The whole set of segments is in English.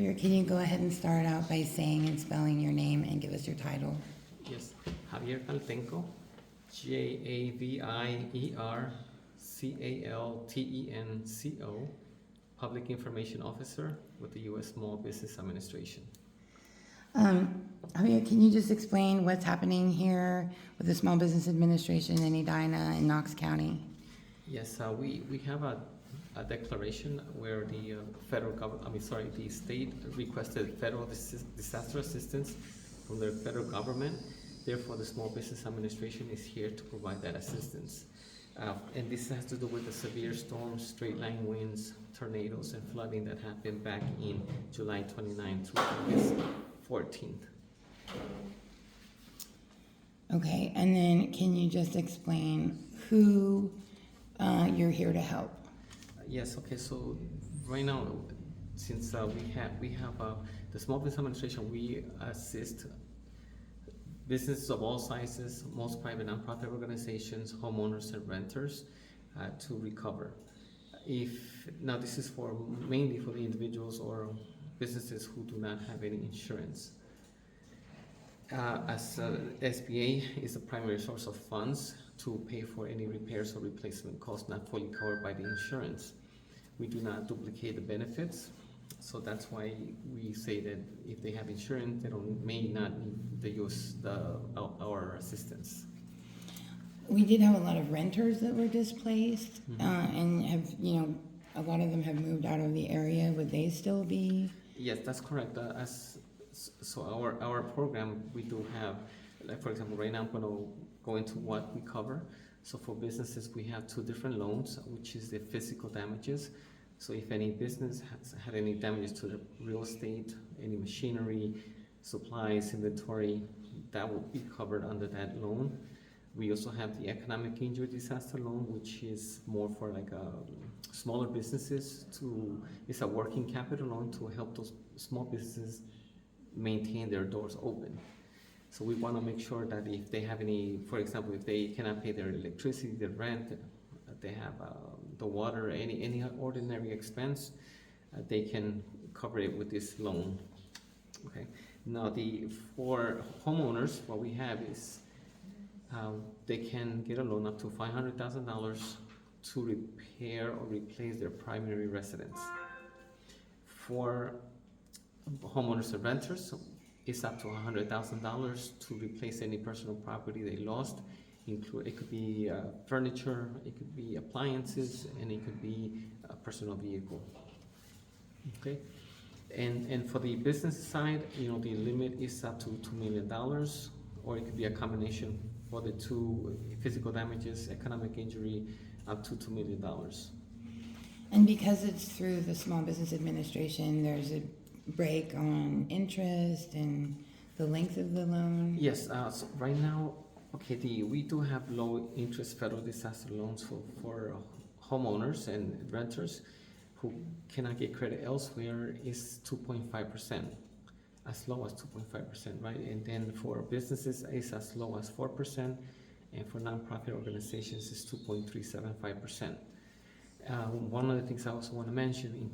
Javier, can you go ahead and start out by saying and spelling your name and give us your title? Yes, Javier Caltenco, JavierCaltenco, Public Information Officer with the U.S. Small Business Administration. Javier, can you just explain what's happening here with the Small Business Administration in Edina and Knox County? Yes, we have a declaration where the the state requested federal disaster assistance from the federal government. Therefore, the Small Business Administration is here to provide that assistance. And this has to do with the severe storms, straight-line winds, tornadoes, and flooding that happened back in July 29th through August 14th. Okay, and then can you just explain who you're here to help? Yes. Okay. So right now, since we have the Small Business Administration, we assist businesses of all sizes, most private nonprofit organizations, homeowners, and renters to recover. This is mainly for the individuals or businesses who do not have any insurance. As SBA is the primary source of funds to pay for any repairs or replacement costs not fully covered by the insurance. We do not duplicate the benefits, so that's why we say that if they have insurance, they may not need to use our assistance. We did have a lot of renters that were displaced, and a lot of them have moved out of the area. Would they still be? Yes, that's correct. So our program, we do have, like for example, right now I'm going to go into what we cover. So for businesses, we have two different loans, which is the physical damages. So if any business has had any damages to the real estate, any machinery, supplies, inventory, that will be covered under that loan. We also have the economic injury disaster loan, which is more for like smaller businesses. It's a working capital loan to help those small businesses maintain their doors open. So we want to make sure that if they have any, for example, if they cannot pay their electricity, their rent, they have the water, any ordinary expense, they can cover it with this loan. Okay. Now for homeowners, what we have is they can get a loan up to $500,000 to repair or replace their primary residence. For homeowners and renters, it's up to $100,000 to replace any personal property they lost. It could be furniture, it could be appliances, and it could be a personal vehicle. Okay, and for the business side, the limit is up to $2 million, or it could be a combination for the two: physical damages, economic injury, up to $2 million. And because it's through the Small Business Administration, there's a break on interest and the length of the loan? Yes, so right now, we do have low interest federal disaster loans for homeowners and renters who cannot get credit elsewhere. Is 2.5%, as low as 2.5%, right? And then for businesses, it's as low as 4%, and for nonprofit organizations, it's 2.375%. One of the things I also want to mention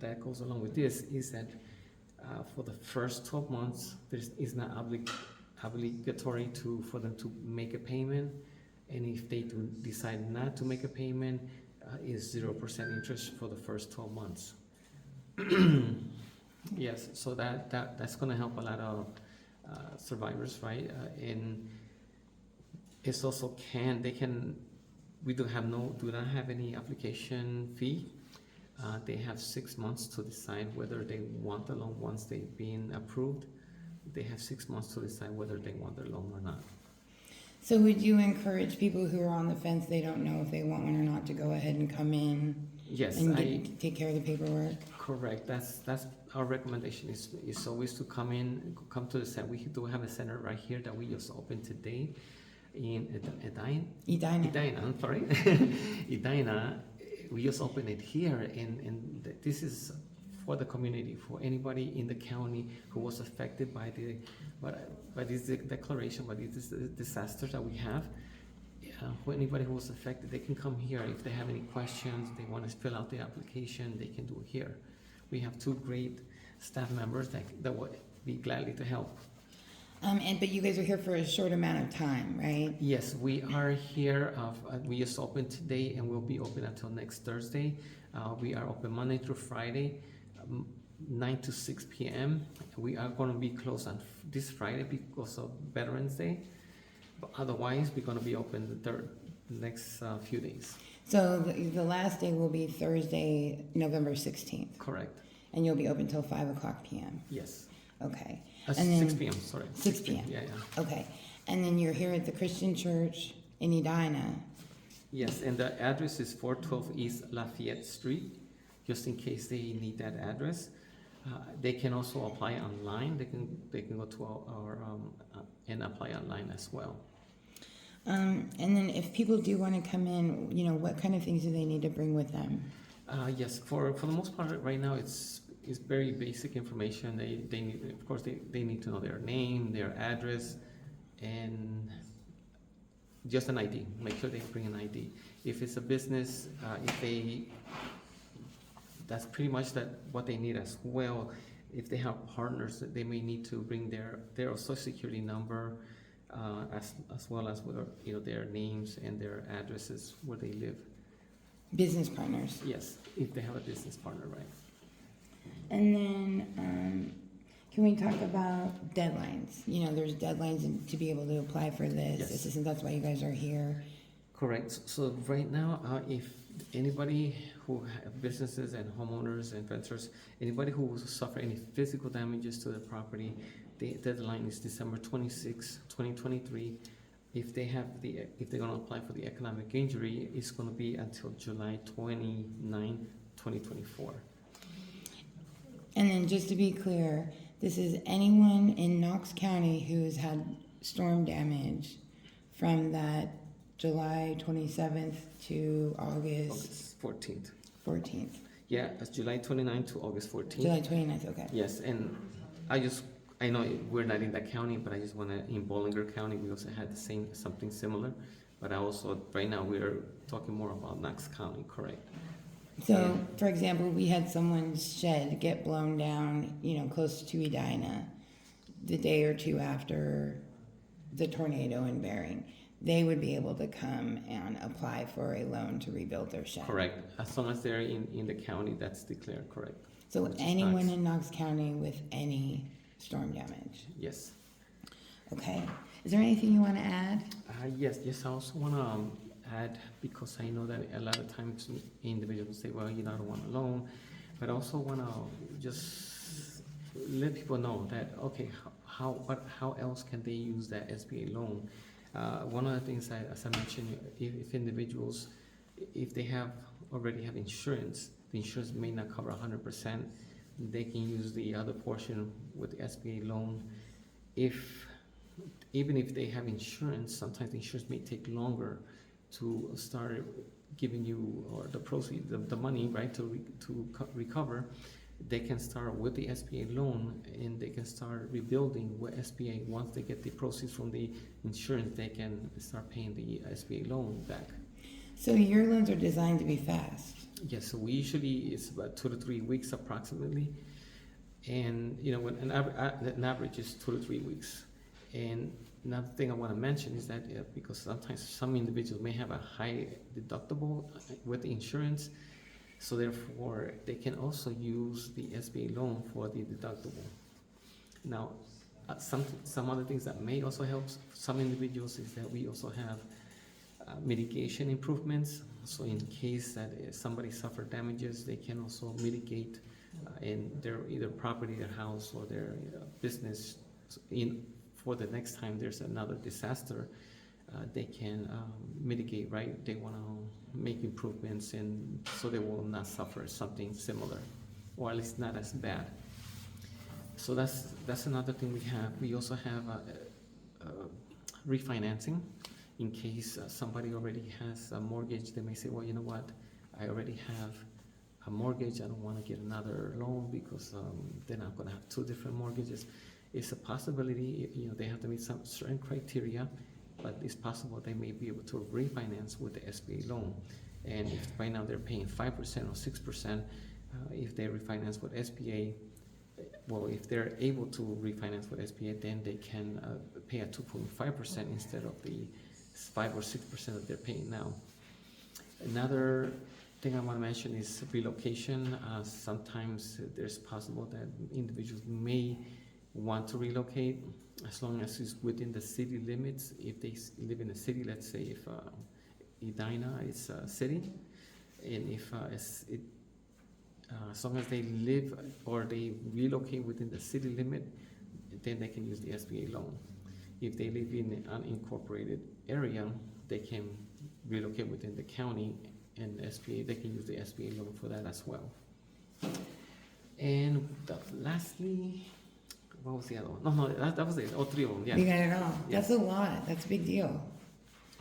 that goes along with this is that for the first 12 months, it's not obligatory for them to make a payment, and if they do decide not to make a payment, is 0% interest for the first 12 months. Yes, so that's going to help a lot of survivors, right? And it's also we do not have any application fee. They have 6 months to decide whether they want the loan. Once they've been approved, they have 6 months to decide whether they want their loan or not. So would you encourage people who are on the fence, they don't know if they want one or not, to go ahead and come in? Yes, and take care of the paperwork? Correct. That's our recommendation is always to come to the center. We do have a center right here that we just opened today in Edina. I'm sorry, Edina. We just opened it here, and this is for the community, for anybody in the county who was affected by this declaration, by this disaster that we have. For anybody who was affected, they can come here. If they have any questions, they want to fill out the application, they can do it here. We have two great staff members that would be gladly to help. But you guys are here for a short amount of time, right? Yes, we are here. We just opened today and we'll be open until next Thursday. We are open Monday through Friday, 9 to 6 p.m. We are going to be closed on this Friday because of Veterans Day. But otherwise, we're going to be open the next few days. So the last day will be Thursday, November 16th. Correct. And you'll be open till 5 o'clock p.m. Yes. Okay. And And then 6 p.m. Sorry. 6 p.m. Yeah. Okay. And then you're here at the Christian Church in Edina. Yes, and the address is 412 East Lafayette Street, just in case they need that address. They can also apply online. They can go to our and apply online as well. And then if people do want to come in, what kind of things do they need to bring with them? Yes, for the most part, right now it's very basic information. They need, of course, they need to know their name, their address, and just an ID. Make sure they bring an ID. If it's a business, that's pretty much what they need as well. If they have partners, they may need to bring their social security number, as well as their names and their addresses where they live. Business partners. Yes, if they have a business partner, right? And then, can we talk about deadlines? There's deadlines to be able to apply for this Yes. assistance. That's why you guys are here. Correct. So right now, if anybody who have businesses and homeowners and renters, anybody who will suffer any physical damages to their property, the deadline is December 26, 2023. If they're going to apply for the economic injury, it's going to be until July 29, 2024. And then just to be clear, this is anyone in Knox County who has had storm damage from that July 27th to August 14th. Yeah, it's July 29th to August 14th. July 29th, okay. Yes, and I know we're not in that county, but I just want to, in Bollinger County, we also had something similar. But right now we're talking more about Knox County, correct? So, for example, we had someone's shed get blown down, close to Edina, the day or two after the tornado in Bering. They would be able to come and apply for a loan to rebuild their shed. Correct. As long as they're in the county, that's declared correct. So anyone in Knox County with any storm damage. Yes. Okay. Is there anything you want to add? Yes. I also want to add, because I know that a lot of times individuals say, well, I don't want a loan, but I also want to just let people know that, okay, how else can they use that SBA loan? One of the things, as I mentioned, if individuals, if they already have insurance, the insurance may not cover 100%, they can use the other portion with the SBA loan. Even if they have insurance, sometimes the insurance may take longer to start giving you or the proceeds, the money, right, to recover. They can start with the SBA loan and they can start rebuilding with SBA. Once they get the proceeds from the insurance, they can start paying the SBA loan back. So your loans are designed to be fast. Yes, so it's about 2 to 3 weeks approximately. And, when an average is 2 to 3 weeks. And another thing I want to mention is that because sometimes some individuals may have a high deductible with the insurance, so therefore they can also use the SBA loan for the deductible. Now, some other things that may also help some individuals is that we also have mitigation improvements. So in case that somebody suffered damages, they can also mitigate in their either property, their house, or their business. For the next time there's another disaster, they can mitigate, right? They want to make improvements, and so they will not suffer something similar, or at least not as bad. So that's another thing we have. We also have refinancing. In case somebody already has a mortgage, they may say, well, you know what, I already have a mortgage, I don't want to get another loan because then I'm going to have 2 different mortgages. It's a possibility, they have to meet some certain criteria, but it's possible they may be able to refinance with the SBA loan. And if right now they're paying 5% or 6%, if they refinance with SBA, well, if they're able to refinance with SBA, then they can pay a 2.5% instead of the 5 or 6% that they're paying now. Another thing I want to mention is relocation. Sometimes there's possible that individuals may want to relocate as long as it's within the city limits. If they live in a city, let's say if Edina is a city, and if as long as they live or they relocate within the city limit, then they can use the SBA loan. If they live in an unincorporated area, they can relocate within the county and SBA, they can use the SBA loan for that as well. And lastly, what was the other one? No, that was it. All three of them, yeah. You got it all. Yes. That's a lot. That's a big deal.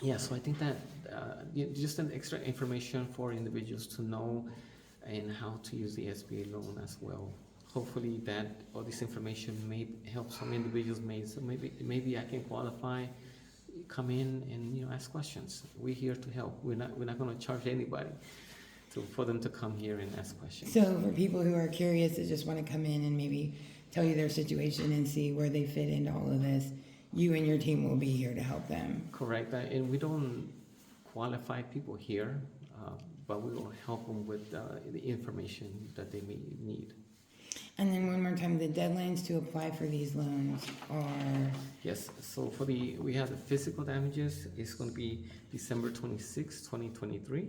Yeah, so I think that just an extra information for individuals to know and how to use the SBA loan as well. Hopefully that all this information may help some individuals. So maybe I can qualify, come in and ask questions. We're here to help. We're not going to charge anybody for them to come here and ask questions. So for people who are curious that just want to come in and maybe tell you their situation and see where they fit into all of this, you and your team will be here to help them. Correct, and we don't qualify people here, but we will help them with the information that they may need. And then one more time, the deadlines to apply for these loans are? Yes, so we have the physical damages, it's going to be December 26, 2023.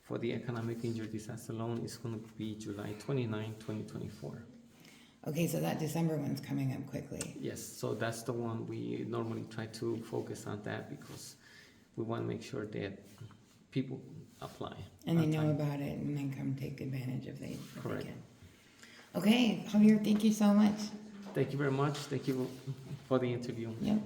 For the economic injury disaster loan, it's going to be July 29, 2024. Okay, so that December one's coming up quickly. Yes, so that's the one we normally try to focus on that because we want to make sure that people apply. And they on know time. about it and then come take advantage if they Correct. can. Okay, Javier, thank you so much. Thank you very much. Thank you for the interview. Yep.